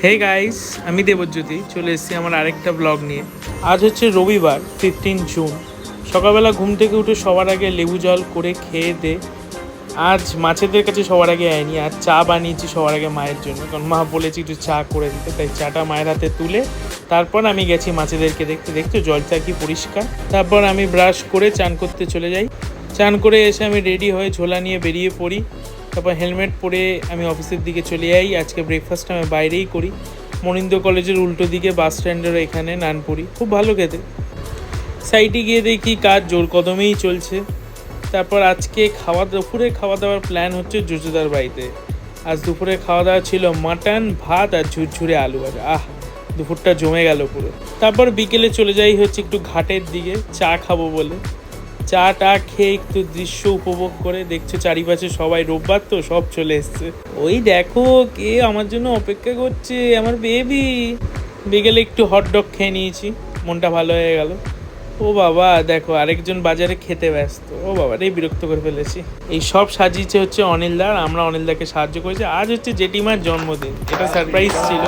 Hey guys, আমি দেবজ্যোতি চলে এসেছি আমার আরেকটা ব্লগ নিয়ে। আজ হচ্ছে রবিবার 15 জুন। সকালবেলা ঘুম থেকে উঠে সবার আগে লেবু জল করে খেয়ে দে আজ মাছেদের কাছে সবার আগে আয়নি, আর চা বানিয়েছি সবার আগে মায়ের জন্য, কারণ মা বলেছি একটু চা করে দিতে, তাই চাটা মায়ের হাতে তুলে তারপর আমি গেছি মাছেদেরকে দেখতে। দেখতে জলটা কি পরিষ্কার। তারপর আমি ব্রাশ করে চান করতে চলে যাই। চান করে এসে আমি রেডি হয়ে ঝোলা নিয়ে বেরিয়ে পড়ি। তারপর হেলমেট পরে আমি অফিসের দিকে চলে যাই। আজকে ব্রেকফাস্ট আমি বাইরেই করি, মনিন্দ্র কলেজের উল্টো দিকে বাস স্ট্যান্ডের এখানে নানপুরি, খুব ভালো খেতে। সাইডে গিয়ে দেখি কাজ জোর কদমেই চলছে। তারপর আজকে দুপুরে খাওয়া দাওয়ার প্ল্যান হচ্ছে জুজুদার বাড়িতে। আজ দুপুরে খাওয়া দাওয়া ছিল মাটন, ভাত আর ঝুরঝুরে আলু ভাজা। দুপুরটা জমে গেল পুরো। তারপর বিকেলে চলে যাই হচ্ছে একটু ঘাটের দিকে চা খাবো বলে। চা টা খেয়ে একটু দৃশ্য উপভোগ করে, দেখছো চারিপাশে সবাই, রোববার তো সব চলে এসছে। ওই দেখো কে আমার জন্য অপেক্ষা করছে, আমার বেবি। বিকেলে একটু হটডগ খেয়ে নিয়েছি, মনটা ভালো হয়ে গেল। ও বাবা দেখো আরেকজন বাজারে খেতে ব্যস্ত। ও বাবা রে, বিরক্ত করে ফেলেছি। এই সব সাজিয়েছে হচ্ছে অনিলদা, আমরা অনিলদাকে সাহায্য করেছি। আজ হচ্ছে জেঠিমার জন্মদিন, এটা সারপ্রাইজ ছিল।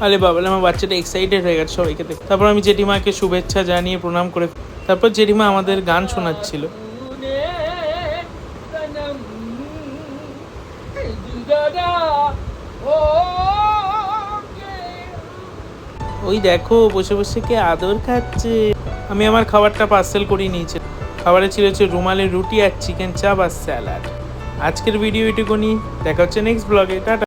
আরে বাবা, আমার বাচ্চাটা এক্সাইটেড হয়ে গেছে সবাইকে দেখে। তারপর আমি জেঠিমাকে শুভেচ্ছা জানিয়ে প্রণাম করে, তারপর জেঠিমা আমাদের গান শোনাচ্ছিল। ওই দেখো বসে বসে কে আদর খাচ্ছে। আমি আমার খাবারটা পার্সেল করিয়ে নিয়েছি। খাবারে ছিল হচ্ছে রুমালি রুটি আর চিকেন চাপ আর স্যালাড। আজকের ভিডিও এটুকুনি, দেখা হচ্ছে নেক্সট ব্লগে। টাটা।